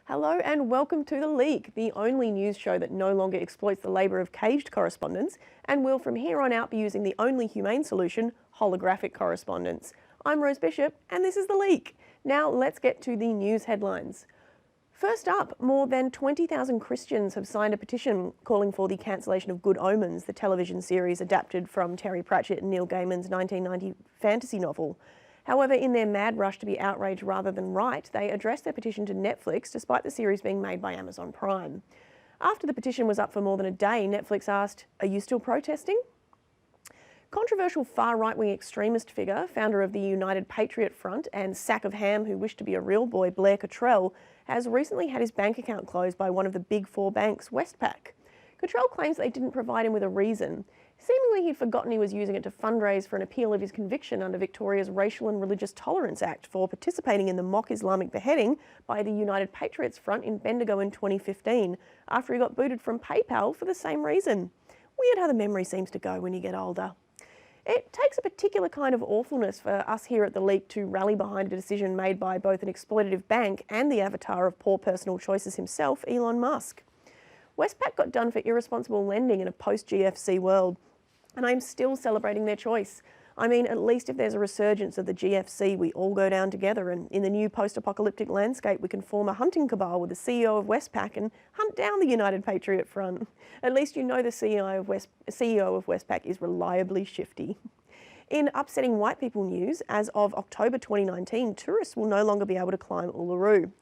Hello and welcome to The Leak, the only news show that no longer exploits the labour of caged correspondents and will from here on out be using the only humane solution, holographic correspondence. I'm Rose Bishop and this is The Leak. Now let's get to the news headlines. First up, more than 20,000 Christians have signed a petition calling for the cancellation of Good Omens, the television series adapted from Terry Pratchett and Neil Gaiman's 1990 fantasy novel. However, in their mad rush to be outraged rather than right, they addressed their petition to Netflix despite the series being made by Amazon Prime. After the petition was up for more than a day, Netflix asked, "Are you still protesting?" Controversial far-right-wing extremist figure, founder of the United Patriot Front and sack of ham who wished to be a real boy, Blair Cottrell, has recently had his bank account closed by one of the big four banks, Westpac. Cottrell claims they didn't provide him with a reason. Seemingly he'd forgotten he was using it to fundraise for an appeal of his conviction under Victoria's Racial and Religious Tolerance Act for participating in the mock Islamic beheading by the United Patriots Front in Bendigo in 2015, after he got booted from PayPal for the same reason. Weird how the memory seems to go when you get older. It takes a particular kind of awfulness for us here at The Leak to rally behind a decision made by both an exploitative bank and the avatar of poor personal choices himself, Elon Musk. Westpac got done for irresponsible lending in a post-GFC world, and I'm still celebrating their choice. I mean, at least if there's a resurgence of the GFC, we all go down together, and in the new post-apocalyptic landscape, we can form a hunting cabal with the CEO of Westpac and hunt down the United Patriot Front. At least you know the CEO of Westpac is reliably shifty. In upsetting white people news, as of October 2019, tourists will no longer be able to climb Uluru.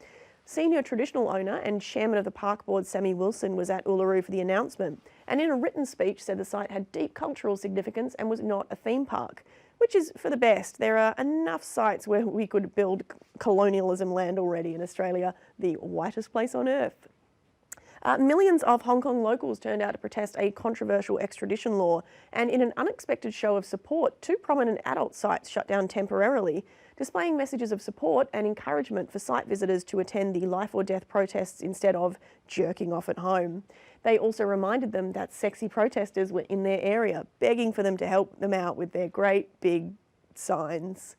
Senior traditional owner and chairman of the park board, Sammy Wilson, was at Uluru for the announcement, and in a written speech said the site had deep cultural significance and was not a theme park, which is for the best. There are enough sites where we could build colonialism land already in Australia, the whitest place on earth. Millions of Hong Kong locals turned out to protest a controversial extradition law, and in an unexpected show of support, two prominent adult sites shut down temporarily, displaying messages of support and encouragement for site visitors to attend the life or death protests instead of jerking off at home. They also reminded them that sexy protesters were in their area, begging for them to help them out with their great big signs.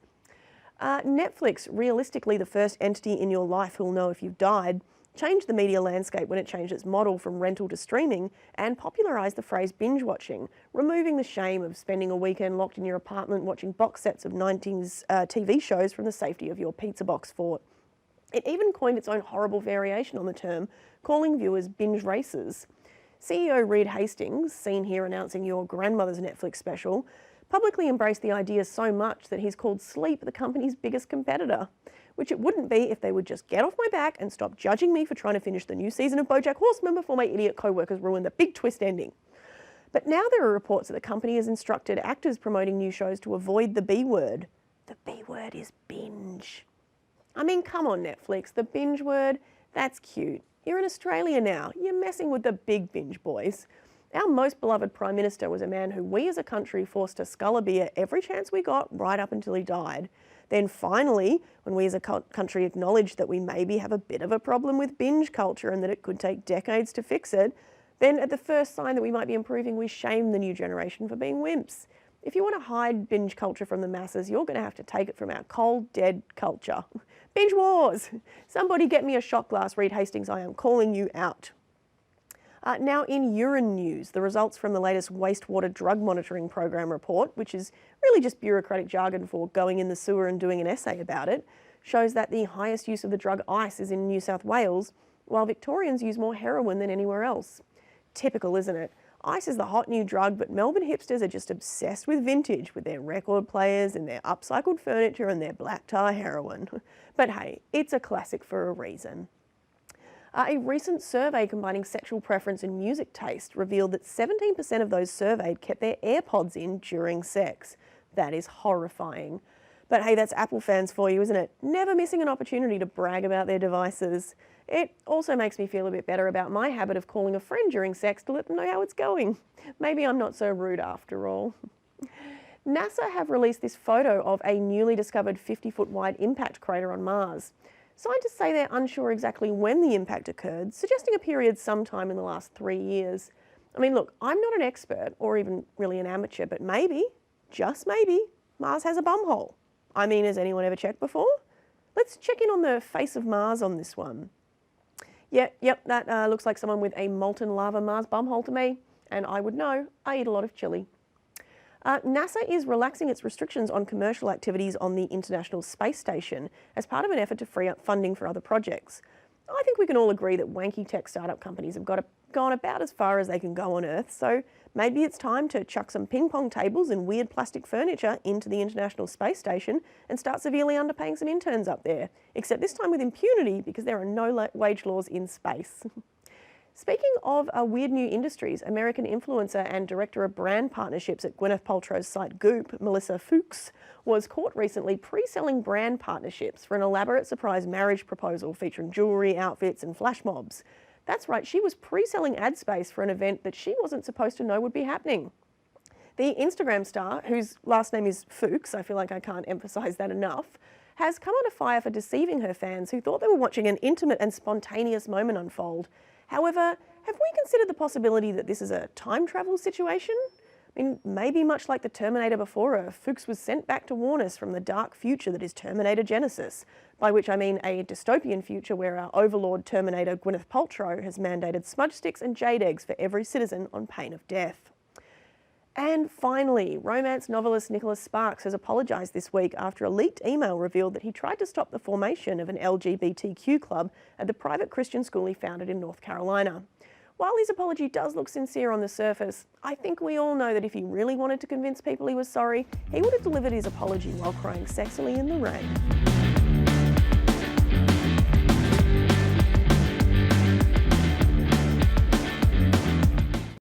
Netflix, realistically the first entity in your life who'll know if you've died, changed the media landscape when it changed its model from rental to streaming and popularised the phrase binge watching, removing the shame of spending a weekend locked in your apartment watching box sets of 90s TV shows from the safety of your pizza box fort. It even coined its own horrible variation on the term, calling viewers binge racers. CEO Reed Hastings, seen here announcing Your Grandmother's Netflix special, publicly embraced the idea so much that he's called Sleep the company's biggest competitor, which it wouldn't be if they would just get off my back and stop judging me for trying to finish the new season of BoJack Horseman before my idiot co-workers ruin the big twist ending. But now there are reports that the company has instructed actors promoting new shows to avoid the B word. The B word is binge. I mean, come on Netflix, the binge word, that's cute. You're in Australia now, you're messing with the big binge boys. Our most beloved Prime Minister was a man who we as a country forced to scull a beer every chance we got right up until he died. Then finally, when we as a country acknowledged that we maybe have a bit of a problem with binge culture and that it could take decades to fix it, then at the first sign that we might be improving, we shame the new generation for being wimps. If you want to hide binge culture from the masses, you're going to have to take it from our cold, dead culture. Binge wars! Somebody get me a shot glass, Reed Hastings, I am calling you out. Now in urine news, the results from the latest wastewater drug monitoring program report, which is really just bureaucratic jargon for going in the sewer and doing an essay about it, shows that the highest use of the drug ice is in New South Wales, while Victorians use more heroin than anywhere else. Typical, isn't it? Ice is the hot new drug, but Melbourne hipsters are just obsessed with vintage, with their record players and their upcycled furniture and their black tar heroin. But hey, it's a classic for a reason. A recent survey combining sexual preference and music taste revealed that 17% of those surveyed kept their AirPods in during sex. That is horrifying. But hey, that's Apple fans for you, isn't it? Never missing an opportunity to brag about their devices. It also makes me feel a bit better about my habit of calling a friend during sex to let them know how it's going. Maybe I'm not so rude after all. NASA have released this photo of a newly discovered 50-foot wide impact crater on Mars. Scientists say they're unsure exactly when the impact occurred, suggesting a period sometime in the last 3 years. I mean, look, I'm not an expert or even really an amateur, but maybe, just maybe, Mars has a bumhole. I mean, has anyone ever checked before? Let's check in on the face of Mars on this one. Yep, that looks like someone with a molten lava Mars bumhole to me. And I would know, I eat a lot of chili. NASA is relaxing its restrictions on commercial activities on the International Space Station as part of an effort to free up funding for other projects. I think we can all agree that wanky tech startup companies have gone about as far as they can go on Earth, so maybe it's time to chuck some ping pong tables and weird plastic furniture into the International Space Station and start severely underpaying some interns up there, except this time with impunity because there are no wage laws in space. Speaking of weird new industries, American influencer and director of brand partnerships at Gwyneth Paltrow's site Goop, Melissa Fuchs, was caught recently pre-selling brand partnerships for an elaborate surprise marriage proposal featuring jewellery, outfits and flash mobs. That's right, she was pre-selling ad space for an event that she wasn't supposed to know would be happening. The Instagram star, whose last name is Fuchs, I feel like I can't emphasise that enough, has come under fire for deceiving her fans who thought they were watching an intimate and spontaneous moment unfold. However, have we considered the possibility that this is a time travel situation? I mean, maybe much like the Terminator before her, Fuchs was sent back to warn us from the dark future that is Terminator Genesis, by which I mean a dystopian future where our overlord Terminator Gwyneth Paltrow has mandated smudge sticks and jade eggs for every citizen on pain of death. And finally, romance novelist Nicholas Sparks has apologised this week after a leaked email revealed that he tried to stop the formation of an LGBTQ club at the private Christian school he founded in North Carolina. While his apology does look sincere on the surface, I think we all know that if he really wanted to convince people he was sorry, he would have delivered his apology while crying sexily in the rain.